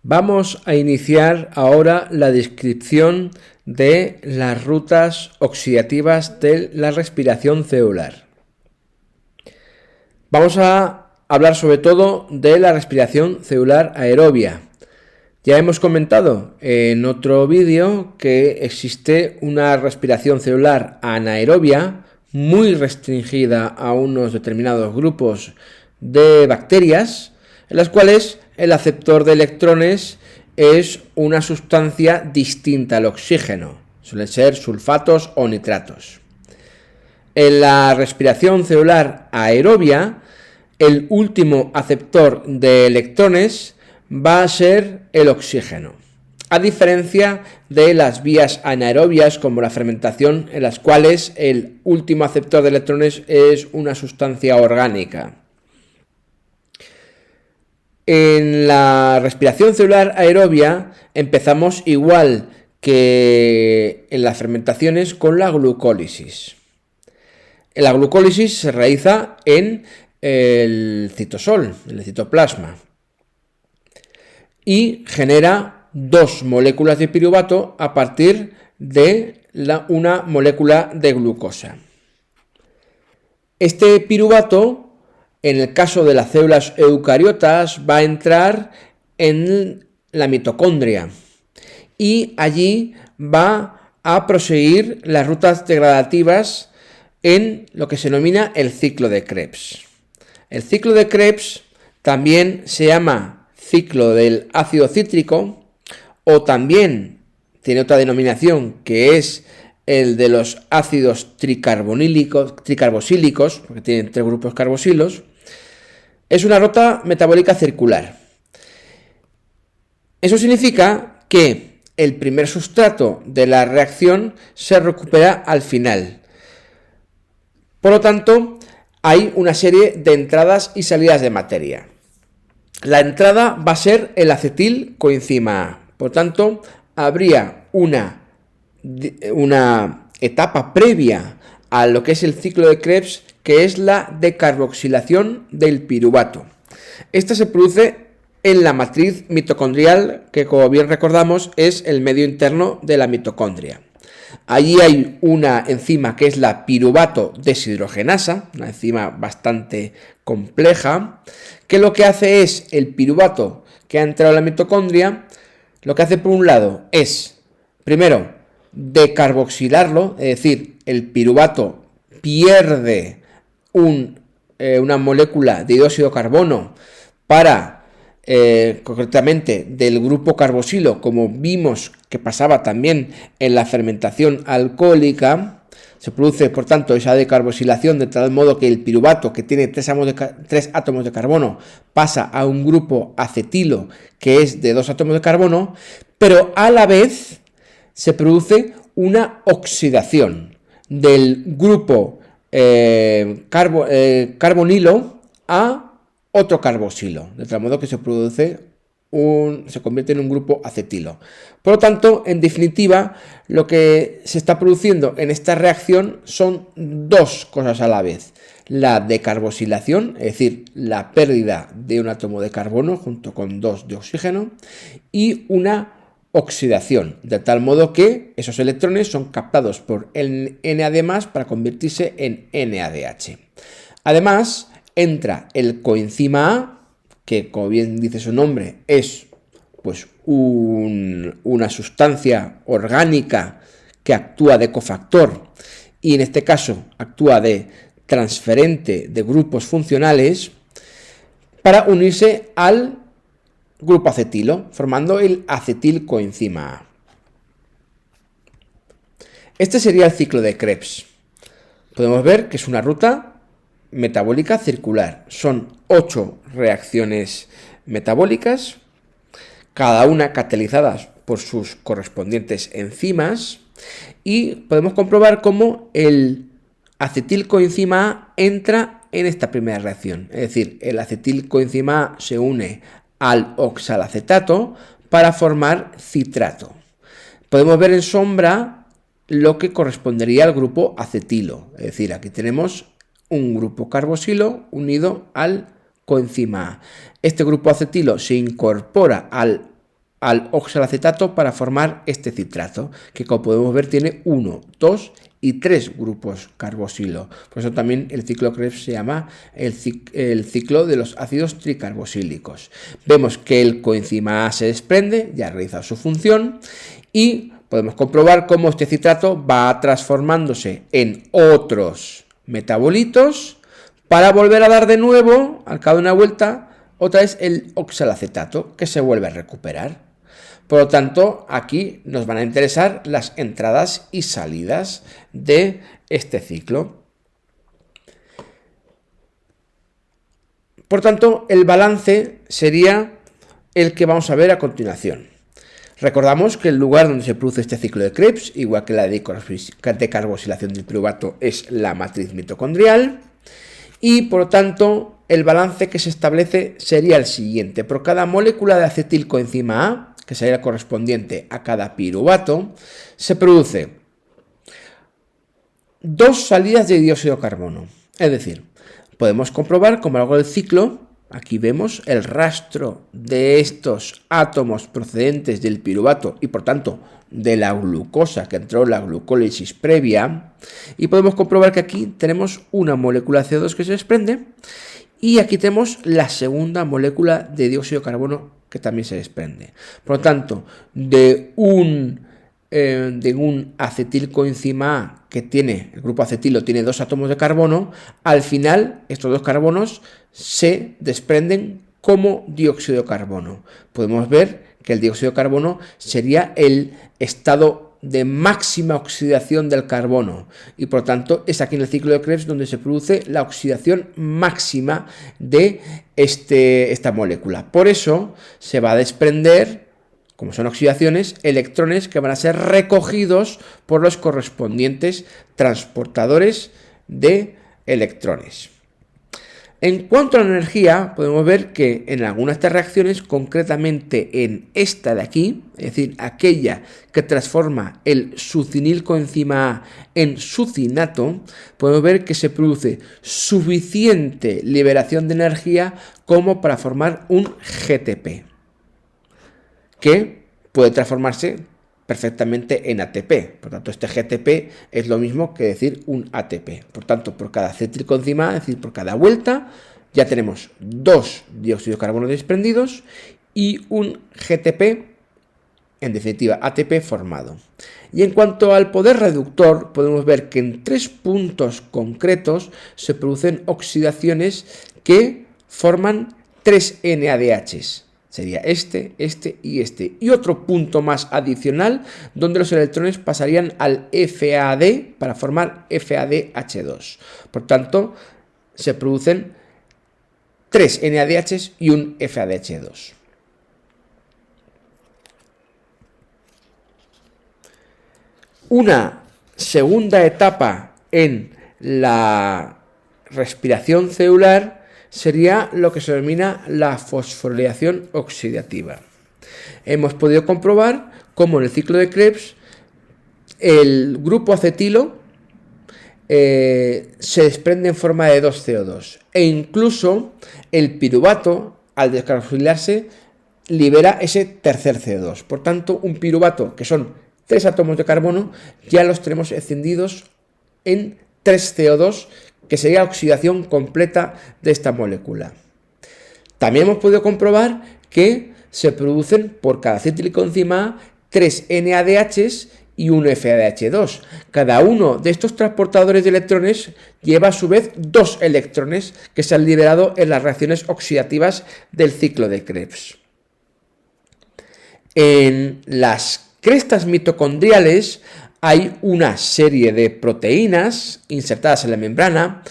Vamos a iniciar ahora la descripción de las rutas oxidativas de la respiración celular. Vamos a hablar sobre todo de la respiración celular aerobia. Ya hemos comentado en otro vídeo que existe una respiración celular anaerobia muy restringida a unos determinados grupos de bacterias, en las cuales el aceptor de electrones es una sustancia distinta al oxígeno, suelen ser sulfatos o nitratos. En la respiración celular aerobia, el último aceptor de electrones va a ser el oxígeno, a diferencia de las vías anaerobias como la fermentación, en las cuales el último aceptor de electrones es una sustancia orgánica. En la respiración celular aerobia empezamos igual que en las fermentaciones con la glucólisis. La glucólisis se realiza en el citosol, en el citoplasma, y genera dos moléculas de piruvato a partir de una molécula de glucosa. Este piruvato, en el caso de las células eucariotas, va a entrar en la mitocondria y allí va a proseguir las rutas degradativas en lo que se denomina el ciclo de Krebs. El ciclo de Krebs también se llama ciclo del ácido cítrico, o también tiene otra denominación que es el de los ácidos tricarbosílicos, porque tienen 3 grupos carboxilos. Es una ruta metabólica circular. Eso significa que el primer sustrato de la reacción se recupera al final. Por lo tanto, hay una serie de entradas y salidas de materia. La entrada va a ser el acetil coenzima A. Por tanto, habría una etapa previa a lo que es el ciclo de Krebs, que es la decarboxilación del piruvato. Esta se produce en la matriz mitocondrial, que como bien recordamos es el medio interno de la mitocondria. Allí hay una enzima que es la piruvato deshidrogenasa, una enzima bastante compleja, que lo que hace es el piruvato que ha entrado en la mitocondria, lo que hace por un lado es, primero, decarboxilarlo, es decir, el piruvato pierde una molécula de dióxido de carbono para, concretamente, del grupo carboxilo, como vimos que pasaba también en la fermentación alcohólica. Se produce, por tanto, esa decarboxilación de tal modo que el piruvato, que tiene 3 átomos de carbono, pasa a un grupo acetilo, que es de 2 átomos de carbono, pero a la vez se produce una oxidación del grupo carbonilo a otro carboxilo, de tal modo que se convierte en un grupo acetilo. Por lo tanto, en definitiva, lo que se está produciendo en esta reacción son dos cosas a la vez: la decarboxilación, es decir, la pérdida de un átomo de carbono junto con 2 de oxígeno, y una oxidación, de tal modo que esos electrones son captados por el NAD+ para convertirse en NADH. Además, entra el coenzima A, que como bien dice su nombre, es pues una sustancia orgánica que actúa de cofactor y en este caso actúa de transferente de grupos funcionales para unirse al grupo acetilo, formando el acetilcoenzima A. Este sería el ciclo de Krebs. Podemos ver que es una ruta metabólica circular. Son 8 reacciones metabólicas, cada una catalizadas por sus correspondientes enzimas, y podemos comprobar cómo el acetilcoenzima A entra en esta primera reacción. Es decir, el acetilcoenzima A se une al oxalacetato para formar citrato. Podemos ver en sombra lo que correspondería al grupo acetilo, es decir, aquí tenemos un grupo carboxilo unido al coenzima A. Este grupo acetilo se incorpora al al oxalacetato para formar este citrato, que como podemos ver tiene 1, 2 y 3 grupos carboxilo. Por eso también el ciclo Krebs se llama el ciclo de los ácidos tricarboxílicos. Vemos que el coenzima A se desprende, ya ha realizado su función, y podemos comprobar cómo este citrato va transformándose en otros metabolitos para volver a dar de nuevo, al cabo de una vuelta, otra vez el oxalacetato, que se vuelve a recuperar. Por lo tanto, aquí nos van a interesar las entradas y salidas de este ciclo. Por tanto, el balance sería el que vamos a ver a continuación. Recordamos que el lugar donde se produce este ciclo de Krebs, igual que la decarboxilación del piruvato, es la matriz mitocondrial. Y por lo tanto, el balance que se establece sería el siguiente. Por cada molécula de acetilcoenzima A, que sería correspondiente a cada piruvato, se produce 2 salidas de dióxido de carbono. Es decir, podemos comprobar como a lo largo del ciclo, aquí vemos el rastro de estos átomos procedentes del piruvato y por tanto de la glucosa que entró en la glucólisis previa, y podemos comprobar que aquí tenemos una molécula de CO2 que se desprende y aquí tenemos la segunda molécula de dióxido de carbono que también se desprende. Por lo tanto, de un acetilcoenzima A que tiene, el grupo acetilo tiene 2 átomos de carbono, al final estos 2 carbonos se desprenden como dióxido de carbono. Podemos ver que el dióxido de carbono sería el estado de máxima oxidación del carbono y por tanto es aquí en el ciclo de Krebs donde se produce la oxidación máxima de esta molécula. Por eso se va a desprender, como son oxidaciones, electrones que van a ser recogidos por los correspondientes transportadores de electrones. En cuanto a la energía, podemos ver que en algunas de estas reacciones, concretamente en esta de aquí, es decir, aquella que transforma el succinilcoenzima A en succinato, podemos ver que se produce suficiente liberación de energía como para formar un GTP, que puede transformarse perfectamente en ATP. Por tanto, este GTP es lo mismo que decir un ATP. Por tanto, por cada acetilcoenzima A, es decir, por cada vuelta, ya tenemos 2 dióxidos de carbono desprendidos y un GTP, en definitiva ATP, formado. Y en cuanto al poder reductor, podemos ver que en 3 puntos concretos se producen oxidaciones que forman 3 NADHs. Sería este y este. Y otro punto más adicional donde los electrones pasarían al FAD para formar FADH2. Por tanto, se producen 3 NADHs y un FADH2. Una segunda etapa en la respiración celular sería lo que se denomina la fosforilación oxidativa. Hemos podido comprobar cómo en el ciclo de Krebs el grupo acetilo se desprende en forma de 2CO2 e incluso el piruvato, al descarboxilarse, libera ese tercer CO2. Por tanto, un piruvato, que son 3 átomos de carbono, ya los tenemos encendidos en 3 CO2, que sería la oxidación completa de esta molécula. También hemos podido comprobar que se producen por cada acetilcoenzima A 3 NADHs y un FADH2. Cada uno de estos transportadores de electrones lleva a su vez 2 electrones que se han liberado en las reacciones oxidativas del ciclo de Krebs. En las crestas mitocondriales hay una serie de proteínas insertadas en la membrana.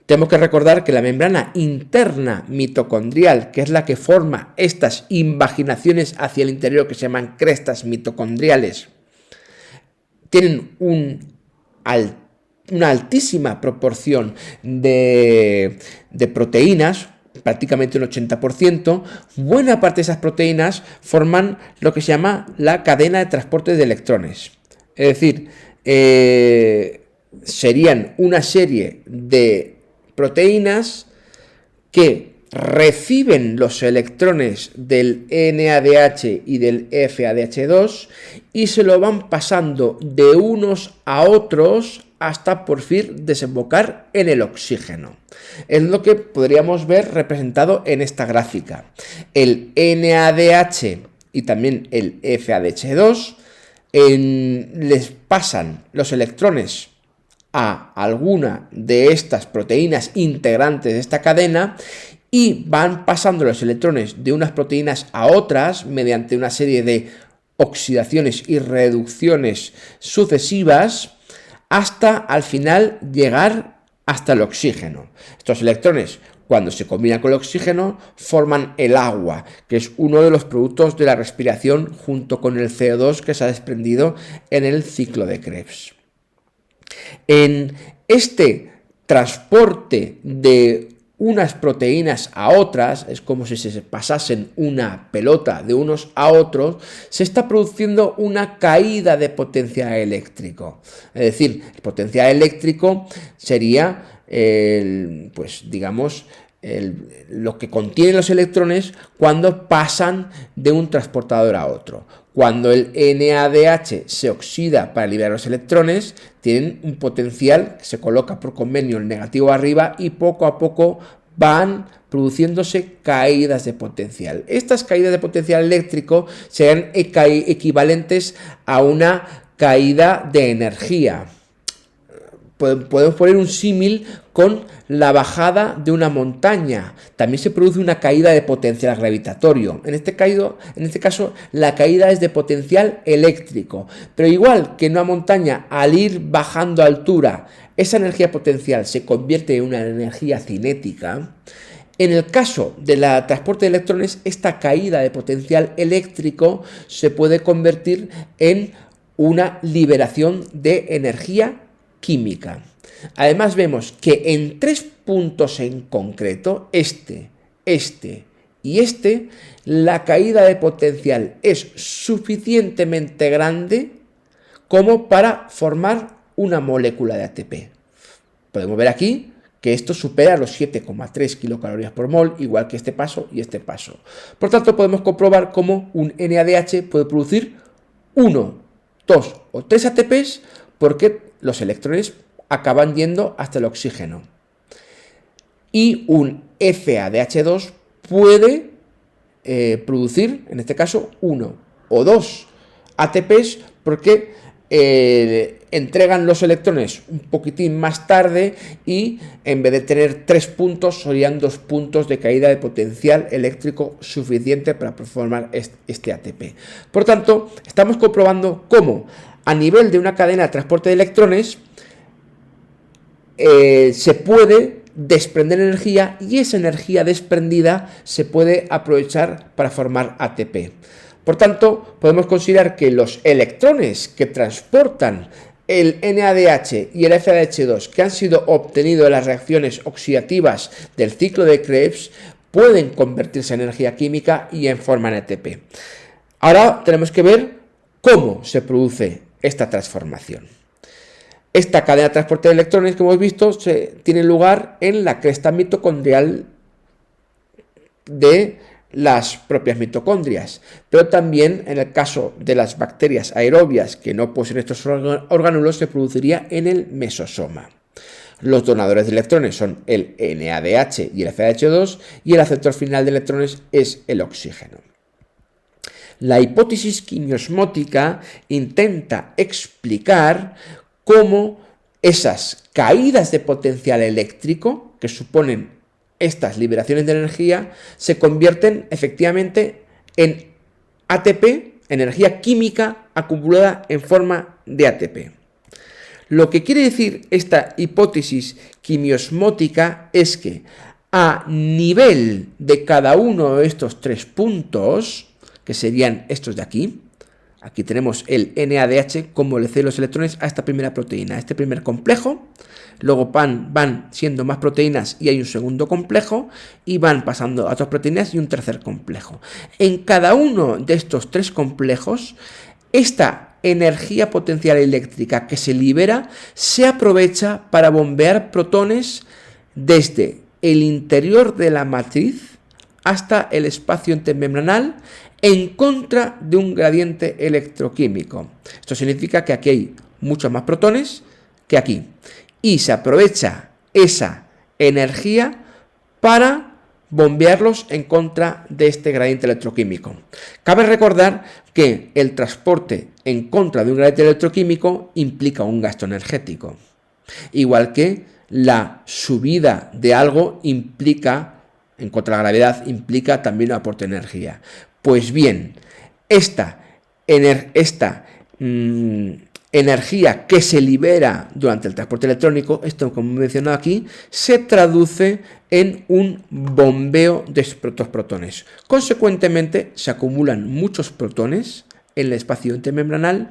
Tenemos que recordar que la membrana interna mitocondrial, que es la que forma estas invaginaciones hacia el interior que se llaman crestas mitocondriales, tienen una altísima proporción de proteínas, prácticamente un 80%. Buena parte de esas proteínas forman lo que se llama la cadena de transporte de electrones. Es decir, serían una serie de proteínas que reciben los electrones del NADH y del FADH2 y se lo van pasando de unos a otros hasta por fin desembocar en el oxígeno. Es lo que podríamos ver representado en esta gráfica. El NADH y también el FADH2 les pasan los electrones a alguna de estas proteínas integrantes de esta cadena y van pasando los electrones de unas proteínas a otras mediante una serie de oxidaciones y reducciones sucesivas hasta al final llegar hasta el oxígeno. Estos electrones, cuando se combinan con el oxígeno, forman el agua, que es uno de los productos de la respiración junto con el CO2 que se ha desprendido en el ciclo de Krebs. En este transporte de unas proteínas a otras, es como si se pasasen una pelota de unos a otros, se está produciendo una caída de potencial eléctrico. Es decir, el potencial eléctrico sería, lo que contienen los electrones cuando pasan de un transportador a otro. Cuando el NADH se oxida para liberar los electrones, tienen un potencial que se coloca por convenio el negativo arriba y poco a poco van produciéndose caídas de potencial. Estas caídas de potencial eléctrico serán equivalentes a una caída de energía. Podemos poner un símil con la bajada de una montaña. También se produce una caída de potencial gravitatorio. En este caso, la caída es de potencial eléctrico. Pero igual que en una montaña, al ir bajando a altura, esa energía potencial se convierte en una energía cinética. En el caso del transporte de electrones, esta caída de potencial eléctrico se puede convertir en una liberación de energía química. Además vemos que en 3 puntos en concreto, este y este, la caída de potencial es suficientemente grande como para formar una molécula de ATP. Podemos ver aquí que esto supera los 7,3 kilocalorías por mol, igual que este paso y este paso. Por tanto, podemos comprobar cómo un NADH puede producir 1, 2 o 3 ATPs porque los electrones acaban yendo hasta el oxígeno. Y un FADH2 puede producir, en este caso, 1 o 2 ATPs porque entregan los electrones un poquitín más tarde y en vez de tener 3 puntos, serían 2 puntos de caída de potencial eléctrico suficiente para formar este ATP. Por tanto, estamos comprobando cómo a nivel de una cadena de transporte de electrones se puede desprender energía y esa energía desprendida se puede aprovechar para formar ATP. Por tanto, podemos considerar que los electrones que transportan el NADH y el FADH2 que han sido obtenidos de las reacciones oxidativas del ciclo de Krebs pueden convertirse en energía química y en forma de ATP. Ahora tenemos que ver cómo se produce esta transformación. Esta cadena de transporte de electrones que hemos visto tiene lugar en la cresta mitocondrial de las propias mitocondrias, pero también en el caso de las bacterias aerobias que no poseen estos orgánulos se produciría en el mesosoma. Los donadores de electrones son el NADH y el FADH2 y el aceptor final de electrones es el oxígeno. La hipótesis quimiosmótica intenta explicar cómo esas caídas de potencial eléctrico que suponen estas liberaciones de energía se convierten efectivamente en ATP, energía química acumulada en forma de ATP. Lo que quiere decir esta hipótesis quimiosmótica es que a nivel de cada uno de estos 3 puntos, que serían estos de aquí tenemos el NADH como le cede los electrones a esta primera proteína, a este primer complejo, luego van siendo más proteínas y hay un segundo complejo y van pasando a otras proteínas y un tercer complejo. En cada uno de estos 3 complejos, esta energía potencial eléctrica que se libera se aprovecha para bombear protones desde el interior de la matriz hasta el espacio intermembranal en contra de un gradiente electroquímico. Esto significa que aquí hay muchos más protones que aquí. Y se aprovecha esa energía para bombearlos en contra de este gradiente electroquímico. Cabe recordar que el transporte en contra de un gradiente electroquímico implica un gasto energético. Igual que la subida de algo implica, en contra de la gravedad, implica también un aporte de energía. Pues bien, esta energía que se libera durante el transporte electrónico, esto como he mencionado aquí, se traduce en un bombeo de estos protones. Consecuentemente, se acumulan muchos protones en el espacio intermembranal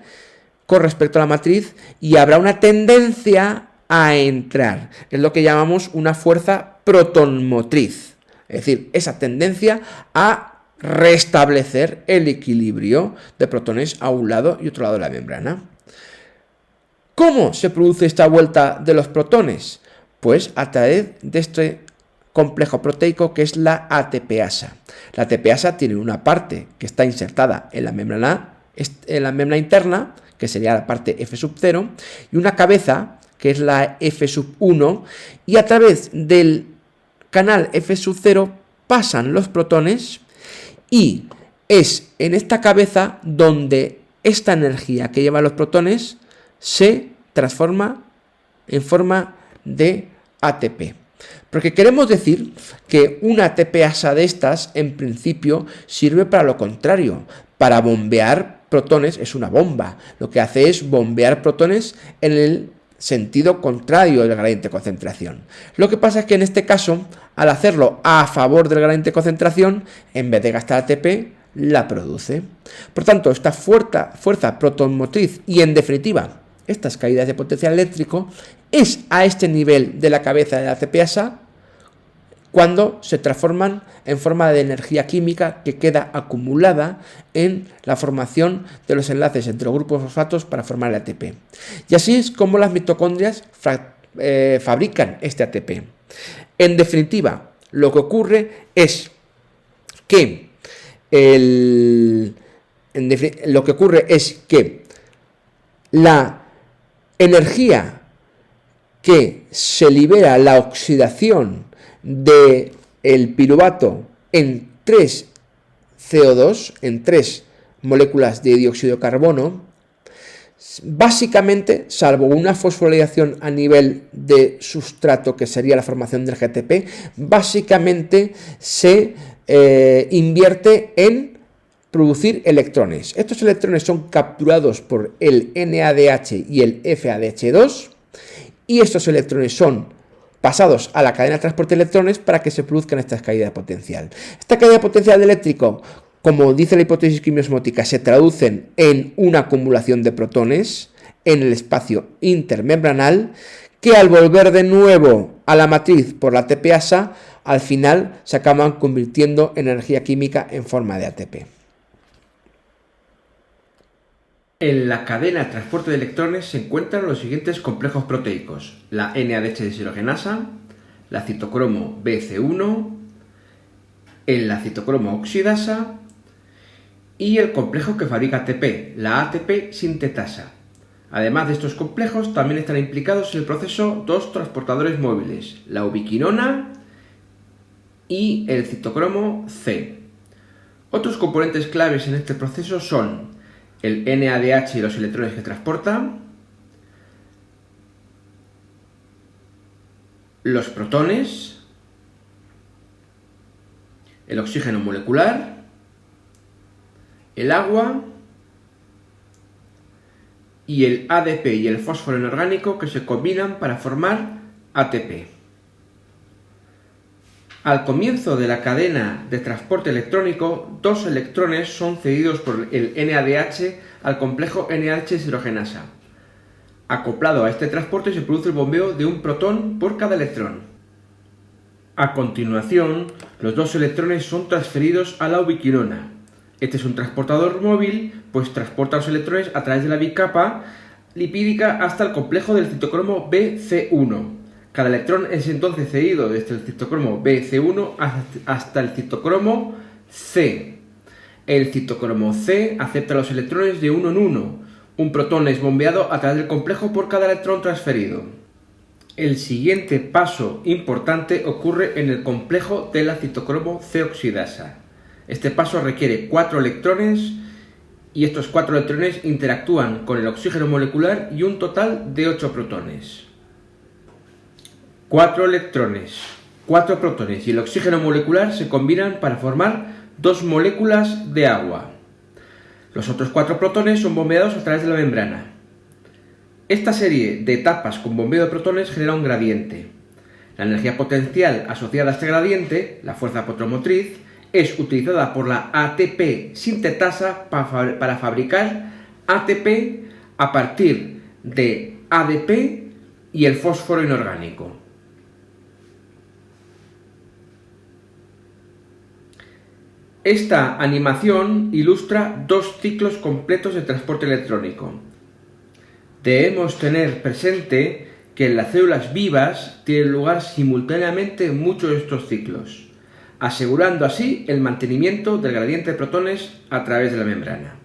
con respecto a la matriz y habrá una tendencia a entrar. Es lo que llamamos una fuerza protonmotriz. Es decir, esa tendencia a restablecer el equilibrio de protones a un lado y otro lado de la membrana. ¿Cómo se produce esta vuelta de los protones? Pues a través de este complejo proteico que es la ATPasa. La ATPasa tiene una parte que está insertada en la membrana interna, que sería la parte F0, y una cabeza que es la F1, y a través del canal F0 pasan los protones y es en esta cabeza donde esta energía que llevan los protones se transforma en forma de ATP. Porque queremos decir que una ATPasa de estas, en principio, sirve para lo contrario, para bombear protones. Es una bomba. Lo que hace es bombear protones en el sentido contrario del gradiente de concentración. Lo que pasa es que en este caso, al hacerlo a favor del gradiente de concentración, en vez de gastar ATP, la produce. Por tanto, esta fuerza protonmotriz y, en definitiva, estas caídas de potencial eléctrico es a este nivel de la cabeza de la ATPasa cuando se transforman en forma de energía química que queda acumulada en la formación de los enlaces entre los grupos fosfatos para formar el ATP. Y así es como las mitocondrias fabrican este ATP. En definitiva, lo que ocurre es que la energía que se libera la oxidación del piruvato en 3 CO2, en 3 moléculas de dióxido de carbono, básicamente, salvo una fosforilación a nivel de sustrato, que sería la formación del GTP, básicamente se invierte en producir electrones. Estos electrones son capturados por el NADH y el FADH2 y estos electrones son pasados a la cadena de transporte de electrones para que se produzcan estas caídas de potencial. Esta caída de potencial eléctrico, como dice la hipótesis quimiosmótica, se traducen en una acumulación de protones en el espacio intermembranal que al volver de nuevo a la matriz por la ATPasa, al final se acaban convirtiendo en energía química en forma de ATP. En la cadena de transporte de electrones se encuentran los siguientes complejos proteicos: la NADH deshidrogenasa, la citocromo BC1, la citocromo oxidasa y el complejo que fabrica ATP, la ATP sintetasa. Además de estos complejos, también están implicados en el proceso dos transportadores móviles, la ubiquinona y el citocromo C. Otros componentes claves en este proceso son el NADH y los electrones que transporta, los protones, el oxígeno molecular, el agua y el ADP y el fósforo inorgánico que se combinan para formar ATP. Al comienzo de la cadena de transporte electrónico, dos electrones son cedidos por el NADH al complejo NADH deshidrogenasa. Acoplado a este transporte se produce el bombeo de un protón por cada electrón. A continuación, los dos electrones son transferidos a la ubiquinona. Este es un transportador móvil, pues transporta los electrones a través de la bicapa lipídica hasta el complejo del citocromo BC1, Cada electrón es entonces cedido desde el citocromo BC1 hasta el citocromo C. El citocromo C acepta los electrones de uno en uno. Un protón es bombeado a través del complejo por cada electrón transferido. El siguiente paso importante ocurre en el complejo de la citocromo C oxidasa. Este paso requiere 4 electrones y estos 4 electrones interactúan con el oxígeno molecular y un total de 8 protones. 4 electrones, 4 protones y el oxígeno molecular se combinan para formar 2 moléculas de agua. Los otros 4 protones son bombeados a través de la membrana. Esta serie de etapas con bombeo de protones genera un gradiente. La energía potencial asociada a este gradiente, la fuerza potromotriz, es utilizada por la ATP sintetasa para fabricar ATP a partir de ADP y el fósforo inorgánico. Esta animación ilustra 2 ciclos completos de transporte electrónico. Debemos tener presente que en las células vivas tienen lugar simultáneamente muchos de estos ciclos, asegurando así el mantenimiento del gradiente de protones a través de la membrana.